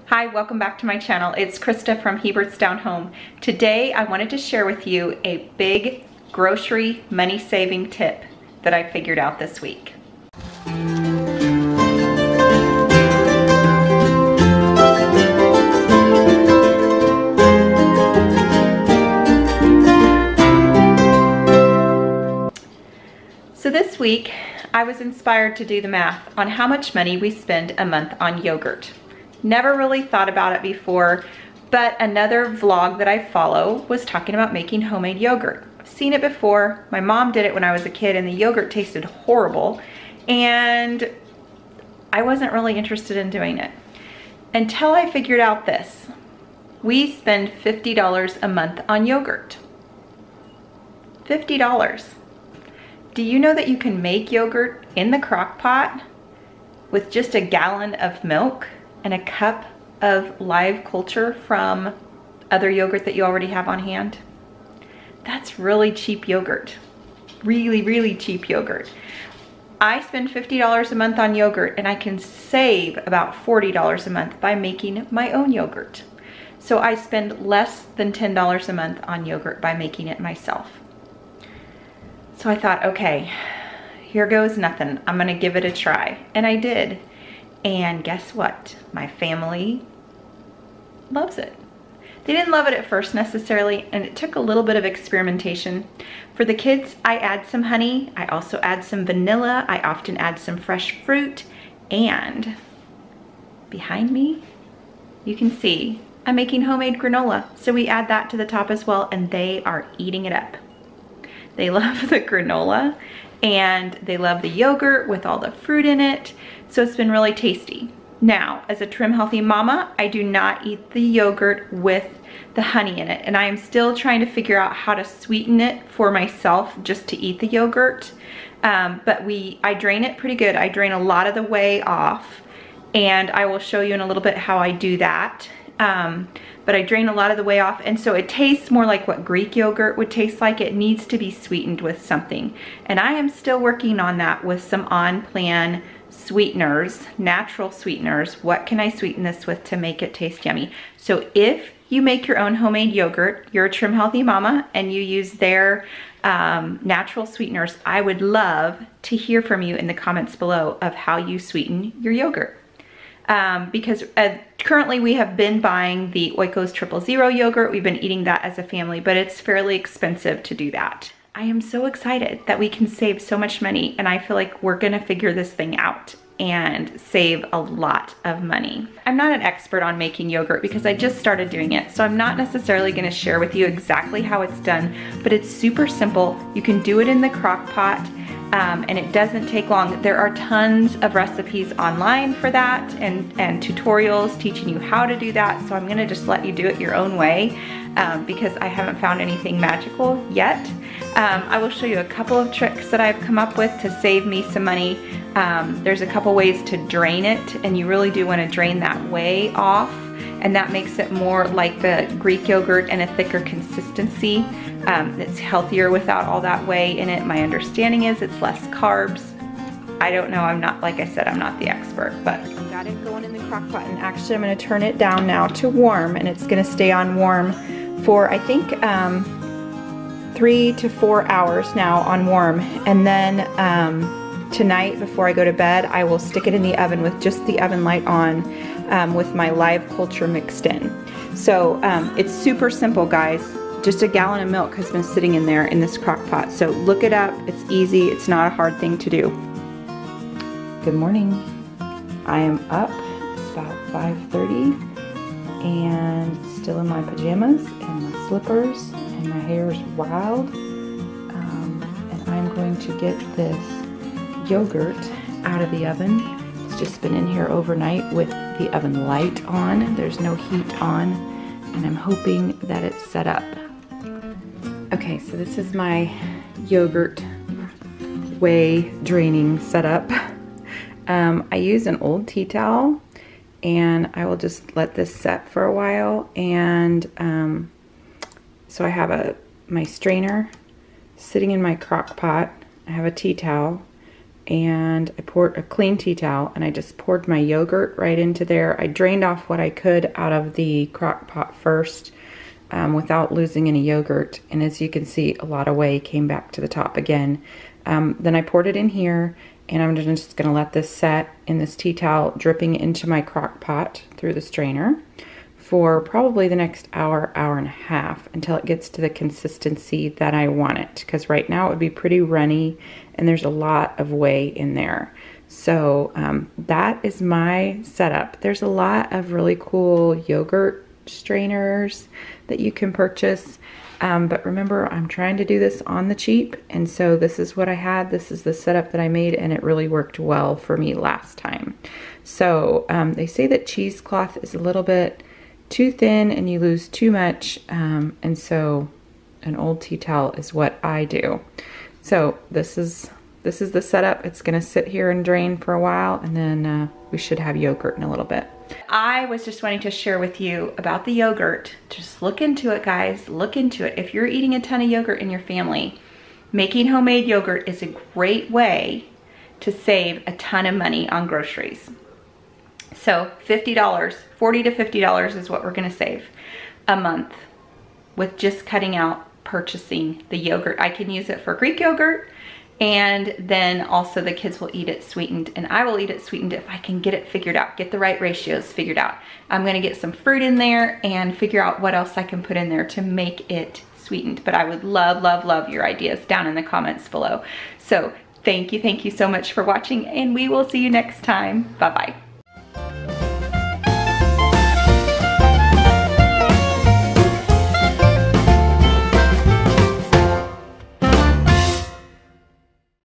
Hi, welcome back to my channel. It's Krista from Hebert's Down Home. Today I wanted to share with you a big grocery money saving tip that I figured out this week. So this week I was inspired to do the math on how much money we spend a month on yogurt. Never really thought about it before, but another vlog that I follow was talking about making homemade yogurt. I've seen it before. My mom did it when I was a kid and the yogurt tasted horrible, and I wasn't really interested in doing it until I figured out this. We spend $50 a month on yogurt. $50. Do you know that you can make yogurt in the crock pot with just a gallon of milk and a cup of live culture from other yogurt that you already have on hand? That's really cheap yogurt. Really, really cheap yogurt. I spend $50 a month on yogurt and I can save about $40 a month by making my own yogurt. So I spend less than $10 a month on yogurt by making it myself. So I thought, okay, here goes nothing. I'm gonna give it a try. And I did. And guess what? My family loves it. They didn't love it at first necessarily, and it took a little bit of experimentation. For the kids, I add some honey. I also add some vanilla. I often add some fresh fruit. And behind me, you can see I'm making homemade granola. So we add that to the top as well, and they are eating it up. They love the granola and they love the yogurt with all the fruit in it. So it's been really tasty. Now, as a trim healthy mama, I do not eat the yogurt with the honey in it. And I am still trying to figure out how to sweeten it for myself just to eat the yogurt. But I drain it pretty good. I drain a lot of the whey off, and I will show you in a little bit how I do that. But I drain a lot of the whey off, and so it tastes more like what Greek yogurt would taste like. It needs to be sweetened with something. And I am still working on that with some on-plan sweeteners, natural sweeteners. What can I sweeten this with to make it taste yummy? So if you make your own homemade yogurt, you're a trim healthy mama, and you use their natural sweeteners, I would love to hear from you in the comments below of how you sweeten your yogurt. Because currently we have been buying the Oikos 000 yogurt. We've been eating that as a family, but it's fairly expensive to do that. I am so excited that we can save so much money, and I feel like we're gonna figure this thing out and save a lot of money. I'm not an expert on making yogurt because I just started doing it, so I'm not necessarily gonna share with you exactly how it's done, but it's super simple. You can do it in the crock pot. And it doesn't take long. There are tons of recipes online for that and tutorials teaching you how to do that. So I'm gonna just let you do it your own way because I haven't found anything magical yet. I will show you a couple of tricks that I've come up with to save me some money. There's a couple ways to drain it, and you really do wanna drain that whey off, and that makes it more like the Greek yogurt and a thicker consistency. It's healthier without all that whey in it. My understanding is it's less carbs. I don't know, I'm not, like I said, I'm not the expert, but I've got it going in the crock pot, and actually I'm gonna turn it down now to warm, and it's gonna stay on warm for, I think, 3 to 4 hours now on warm. And then tonight before I go to bed, I will stick it in the oven with just the oven light on with my live culture mixed in. So it's super simple, guys. Just a gallon of milk has been sitting in there in this crock pot. So look it up, it's easy, it's not a hard thing to do. Good morning. I am up, it's about 5:30, and still in my pajamas and my slippers, and my hair is wild. And I'm going to get this yogurt out of the oven. It's just been in here overnight with the oven light on. There's no heat on, and I'm hoping that it's set up. Okay, so this is my yogurt whey draining setup. I use an old tea towel, and I will just let this set for a while. And so I have my strainer sitting in my crock pot. I have a tea towel, and I poured a clean tea towel, and I just poured my yogurt right into there. I drained off what I could out of the crock pot first without losing any yogurt, and as you can see, a lot of whey came back to the top again. Then I poured it in here, and I'm just gonna let this set in this tea towel, dripping into my crock pot through the strainer for probably the next hour, hour and a half, until it gets to the consistency that I want it, because right now it would be pretty runny and there's a lot of whey in there. So that is my setup. There's a lot of really cool yogurt strainers that you can purchase, but remember, I'm trying to do this on the cheap, and so this is what I had. This is the setup that I made, and it really worked well for me last time. So they say that cheesecloth is a little bit too thin and you lose too much, and so an old tea towel is what I do. So this is the setup. It's gonna sit here and drain for a while, and then we should have yogurt in a little bit. I was just wanting to share with you about the yogurt. Just look into it, guys, look into it. If you're eating a ton of yogurt in your family, making homemade yogurt is a great way to save a ton of money on groceries. So $50, $40 to $50 is what we're gonna save a month with just cutting out purchasing the yogurt. I can use it for Greek yogurt, and then also the kids will eat it sweetened, and I will eat it sweetened if I can get it figured out, get the right ratios figured out. I'm gonna get some fruit in there and figure out what else I can put in there to make it sweetened. But I would love, love, love your ideas down in the comments below. So thank you so much for watching, and we will see you next time. Bye-bye.